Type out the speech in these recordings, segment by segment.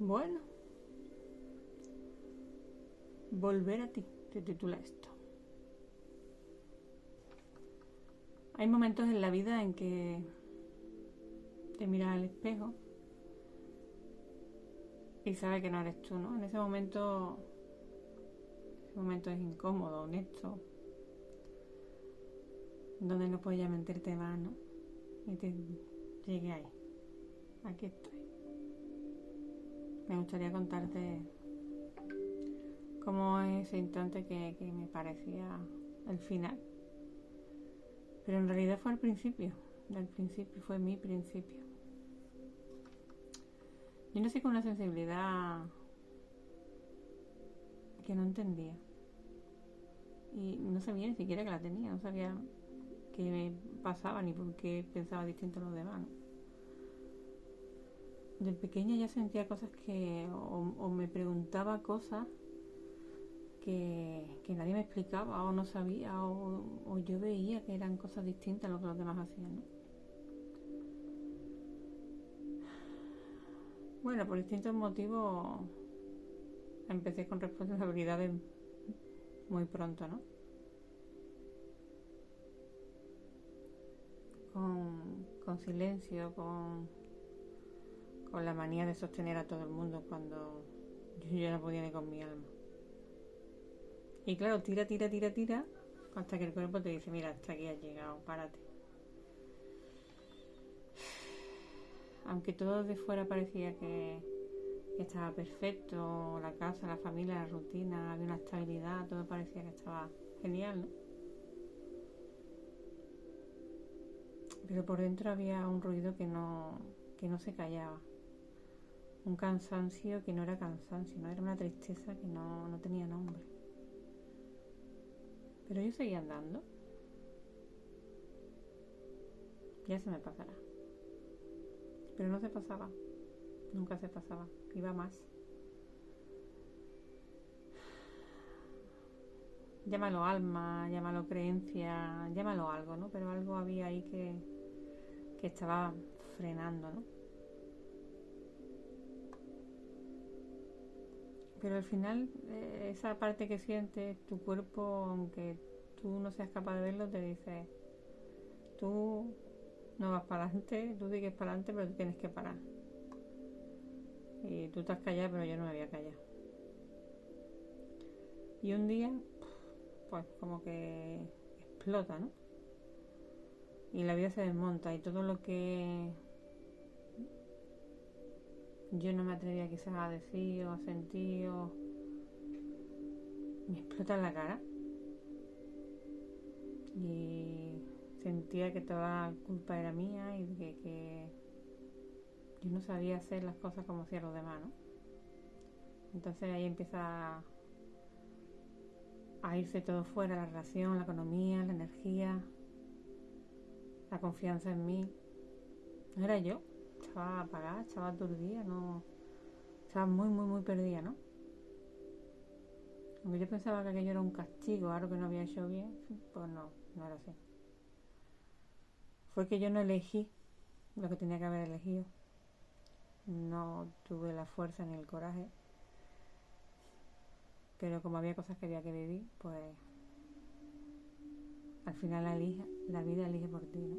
Bueno, volver a ti, se titula esto. Hay momentos en la vida en que te miras al espejo y sabes que no eres tú, ¿no? En ese momento es incómodo, honesto, donde no puedes ya mentirte más, ¿no? Y te llegué ahí. Aquí estoy. Me gustaría contarte cómo es ese instante que me parecía el final. Pero en realidad fue al principio. Del principio, fue mi principio. Yo nací con una sensibilidad que no entendía. Y no sabía ni siquiera que la tenía. No sabía qué me pasaba ni por qué pensaba distinto a los demás, ¿no? De pequeña ya sentía cosas que o me preguntaba cosas que nadie me explicaba o no sabía o yo veía que eran cosas distintas a lo que los demás hacían, ¿no? Bueno, por distintos motivos empecé con responsabilidades muy pronto, ¿no? Con silencio, con la manía de sostener a todo el mundo cuando yo ya no podía ni con mi alma. Y claro, tira hasta que el cuerpo te dice, mira, hasta aquí has llegado, párate. Aunque todo de fuera parecía que estaba perfecto, la casa, la familia, la rutina, había una estabilidad, todo parecía que estaba genial, ¿no? Pero por dentro había un ruido que no se callaba. Un cansancio que no era cansancio, ¿no? Era una tristeza que no tenía nombre. Pero yo seguía andando. Ya se me pasará. Pero no se pasaba. Nunca se pasaba. Iba más. Llámalo alma, llámalo creencia, llámalo algo, ¿no? Pero algo había ahí que estaba frenando, ¿no? Pero al final, esa parte que sientes, tu cuerpo, aunque tú no seas capaz de verlo, te dice, tú no vas para adelante, tú sigues para adelante, pero tú tienes que parar. Y tú estás callada, pero yo no me voy a callar. Y un día, pues como que explota, ¿no? Y la vida se desmonta y todo lo que yo no me atrevía quizás a decir o a sentir me explota en la cara. Y sentía que toda la culpa era mía y que yo no sabía hacer las cosas como hacían los demás, ¿no? Entonces ahí empieza a irse todo fuera, la relación, la economía, la energía, la confianza en mí. No era yo, estaba apagada, estaba aturdida, no, estaba muy perdida, ¿no? Aunque yo pensaba que aquello era un castigo, algo que no había hecho bien, pues no era así. Fue que yo no elegí lo que tenía que haber elegido. No tuve la fuerza ni el coraje. Pero como había cosas que había que vivir, pues al final la vida elige por ti, ¿no?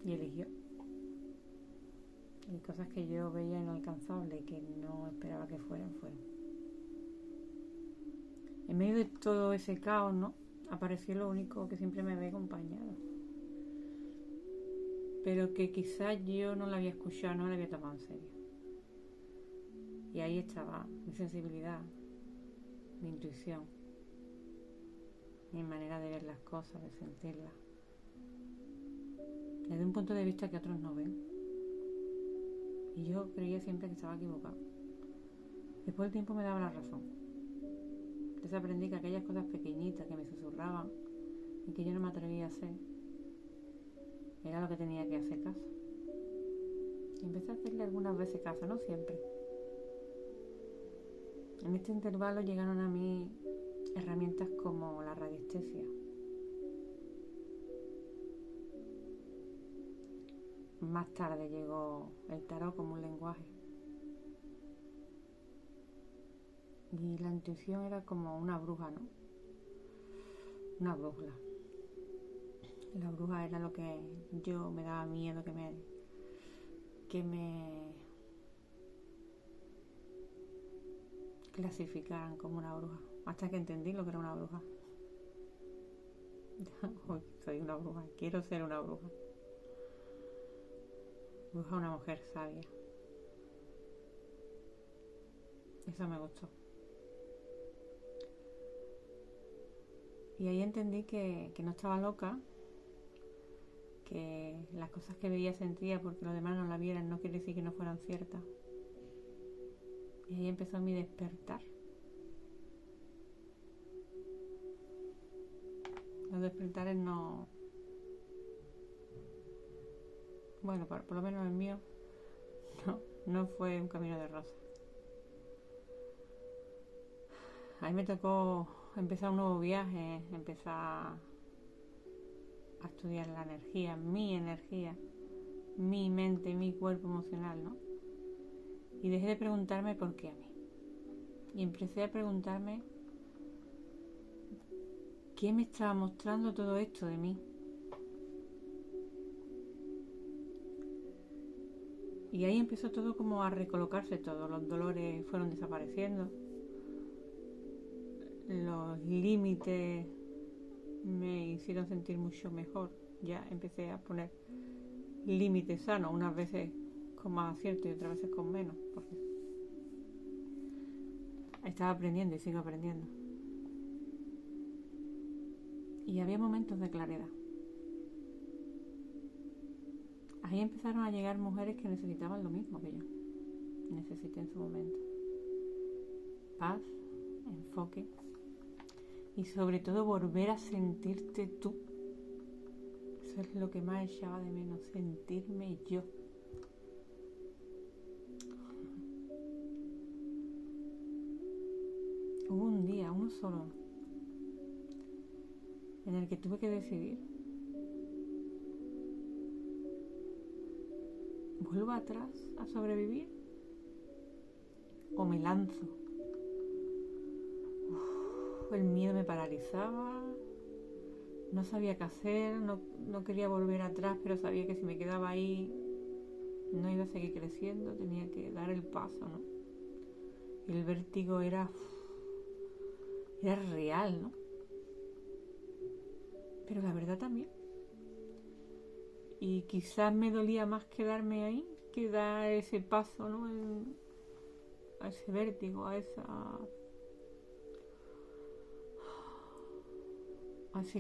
Y eligió. Y cosas que yo veía inalcanzables y que no esperaba que fueran. En medio de todo ese caos, ¿no? Apareció lo único que siempre me había acompañado. Pero que quizás yo no la había escuchado, no la había tomado en serio. Y ahí estaba mi sensibilidad, mi intuición, mi manera de ver las cosas, de sentirlas. Desde un punto de vista que otros no ven. Y yo creía siempre que estaba equivocado. Después del tiempo me daba la razón. Entonces aprendí que aquellas cosas pequeñitas que me susurraban y que yo no me atrevía a hacer, era lo que tenía que hacer caso. Y empecé a hacerle algunas veces caso, no siempre. En este intervalo llegaron a mí herramientas como la radiestesia. Más tarde llegó el tarot como un lenguaje. Y la intuición era como una bruja, ¿no? Una brújula. La bruja era lo que yo me daba miedo que me clasificaran como una bruja. Hasta que entendí lo que era una bruja. Hoy soy una bruja, quiero ser una bruja. Bruja, una mujer sabia. Eso me gustó. Y ahí entendí que no estaba loca, que las cosas que veía sentía porque los demás no las vieran no quiere decir que no fueran ciertas. Y ahí empezó mi despertar. Los despertares no... Bueno, por lo menos el mío no fue un camino de rosas. Ahí me tocó empezar un nuevo viaje, empezar a estudiar la energía, mi mente, mi cuerpo emocional, ¿no? Y dejé de preguntarme por qué a mí. Y empecé a preguntarme qué me estaba mostrando todo esto de mí. Y ahí empezó todo como a recolocarse todo. Los dolores fueron desapareciendo. Los límites me hicieron sentir mucho mejor. Ya empecé a poner límites sanos, unas veces con más acierto y otras veces con menos, porque estaba aprendiendo y sigo aprendiendo. Y había momentos de claridad. Ahí empezaron a llegar mujeres que necesitaban lo mismo que yo necesité en su momento. Paz, enfoque y sobre todo volver a sentirte tú. Eso es lo que más echaba de menos, sentirme yo. Hubo un día, uno solo, en el que tuve que decidir: ¿vuelvo atrás a sobrevivir o me lanzo? El miedo me paralizaba, no sabía qué hacer, no quería volver atrás, pero sabía que si me quedaba ahí no iba a seguir creciendo, tenía que dar el paso, ¿no? Y el vértigo era real, ¿no? Pero la verdad también. Y quizás me dolía más quedarme ahí que dar ese paso, ¿no? A ese vértigo, a ese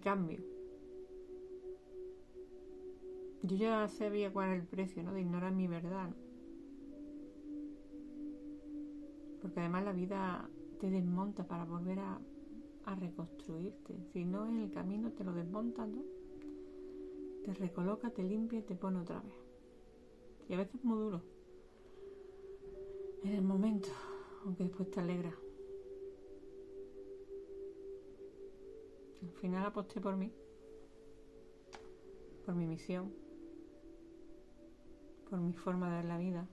cambio. Yo ya sabía cuál era el precio, ¿no? De ignorar mi verdad, ¿no? Porque además la vida te desmonta para volver a reconstruirte. Si no, en el camino te lo desmonta, ¿no? Te recoloca, te limpia y te pone otra vez. Y a veces es muy duro en el momento, aunque después te alegra. Al final aposté por mí, por mi misión, por mi forma de ver la vida,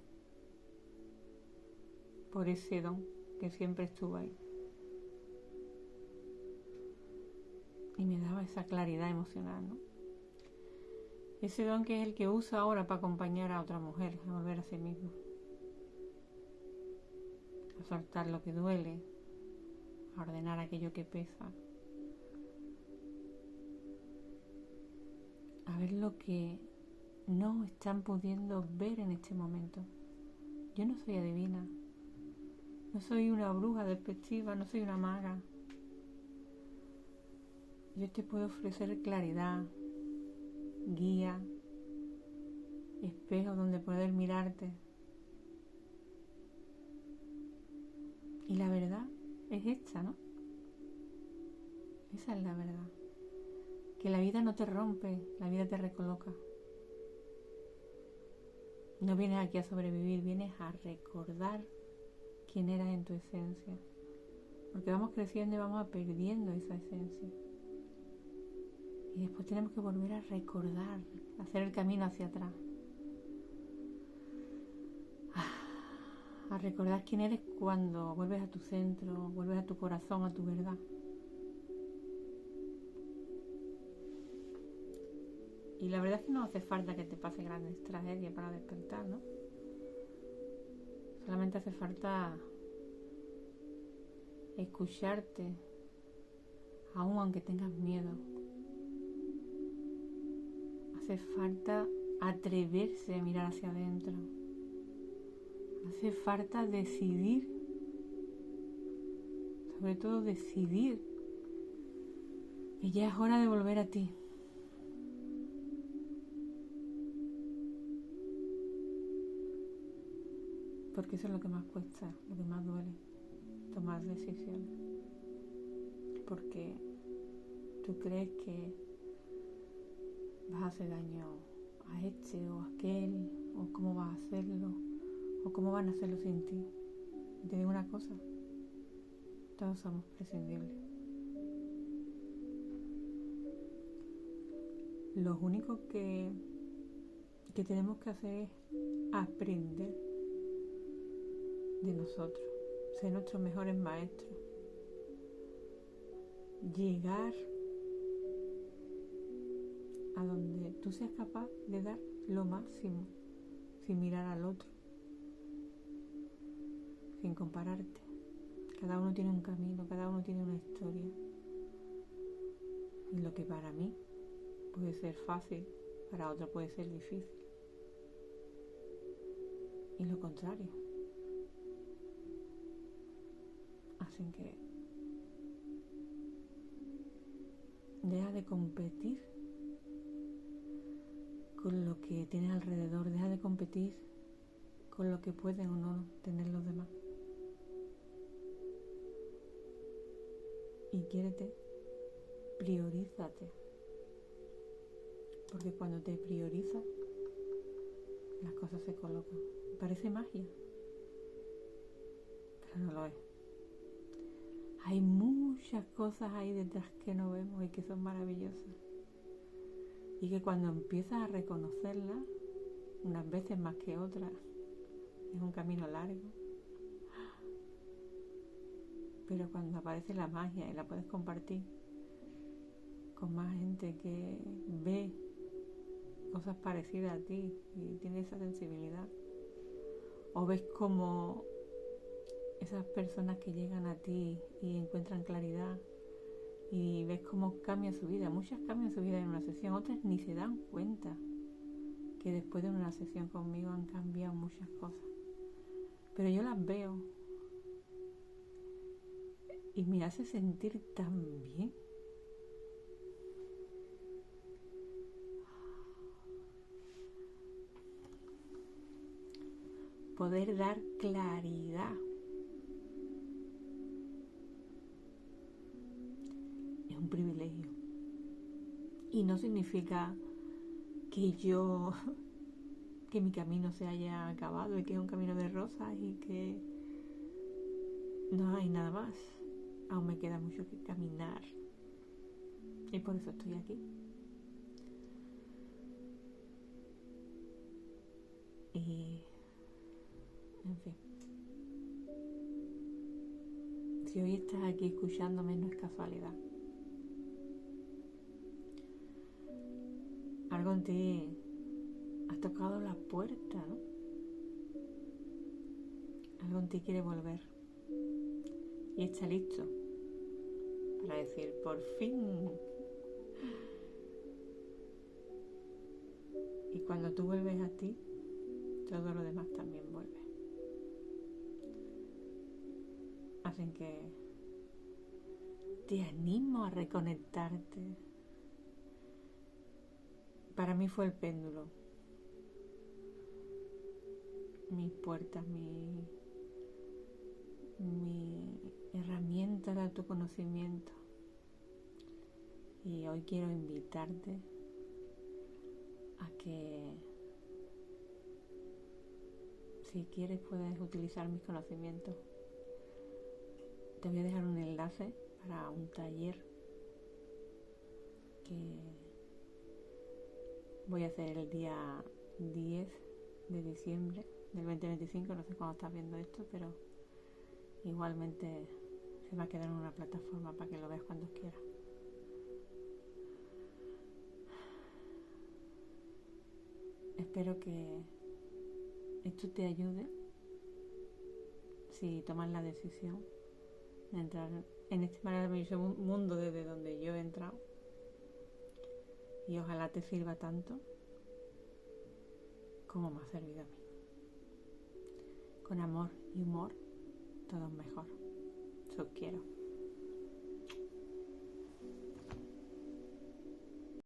por ese don que siempre estuvo ahí. Y me daba esa claridad emocional, ¿no? Ese don que es el que usa ahora para acompañar a otra mujer a volver a sí mismo. A soltar lo que duele, a ordenar aquello que pesa. A ver lo que no están pudiendo ver en este momento. Yo no soy adivina. No soy una bruja despectiva, no soy una maga. Yo te puedo ofrecer claridad, guía, espejo donde poder mirarte. Y la verdad es esta, ¿no? Esa es la verdad. Que la vida no te rompe, la vida te recoloca. No vienes aquí a sobrevivir, vienes a recordar quién eras en tu esencia. Porque vamos creciendo y vamos perdiendo esa esencia. Y después tenemos que volver a recordar, hacer el camino hacia atrás. a recordar quién eres cuando vuelves a tu centro, vuelves a tu corazón, a tu verdad. Y la verdad es que no hace falta que te pase grandes tragedias para despertar, ¿no? Solamente hace falta escucharte, aun aunque tengas miedo. Hace falta atreverse a mirar hacia adentro. Hace falta decidir, sobre todo decidir, que ya es hora de volver a ti. Porque eso es lo que más cuesta, lo que más duele, tomar decisiones. Porque tú crees que vas a hacer daño a este o a aquel, o cómo vas a hacerlo, o cómo van a hacerlo sin ti. Y te digo una cosa, todos somos prescindibles. Lo único que tenemos que hacer es aprender de nosotros, ser nuestros mejores maestros, llegar a donde tú seas capaz de dar lo máximo, sin mirar al otro, sin compararte. Cada uno tiene un camino, cada uno tiene una historia. Y lo que para mí puede ser fácil, para otro puede ser difícil. Y lo contrario. Así que deja de competir con lo que tienes alrededor, deja de competir con lo que pueden o no tener los demás. Y quiérete, priorízate. Porque cuando te priorizas, las cosas se colocan. Parece magia, pero no lo es. Hay muchas cosas ahí detrás que no vemos y que son maravillosas. Y que cuando empiezas a reconocerlas, unas veces más que otras, es un camino largo. Pero cuando aparece la magia y la puedes compartir con más gente que ve cosas parecidas a ti y tiene esa sensibilidad, o ves como esas personas que llegan a ti y encuentran claridad y ves cómo cambia su vida. Muchas cambian su vida en una sesión, otras ni se dan cuenta que después de una sesión conmigo han cambiado muchas cosas. Pero yo las veo y me hace sentir tan bien. Poder dar claridad es un privilegio. Y no significa que mi camino se haya acabado y que es un camino de rosas y que no hay nada más. Aún me queda mucho que caminar. Y por eso estoy aquí. Y, en fin. Si hoy estás aquí escuchándome, no es casualidad. Algo en ti has tocado la puerta, ¿no? Algo en ti quiere volver. Y está listo para decir, por fin. Y cuando tú vuelves a ti, todo lo demás también vuelve. Así que te animo a reconectarte. Para mí fue el péndulo. Mis puertas, mi herramienta de autoconocimiento. Y hoy quiero invitarte a que, si quieres, puedes utilizar mis conocimientos. Te voy a dejar un enlace para un taller que voy a hacer el día 10 de diciembre del 2025, no sé cuándo estás viendo esto, pero igualmente se va a quedar en una plataforma para que lo veas cuando quieras. Espero que esto te ayude si tomas la decisión de entrar en este maravilloso mundo desde donde yo he entrado, y ojalá te sirva tanto como me ha servido a mí. Con amor y humor, todo es mejor. Os quiero.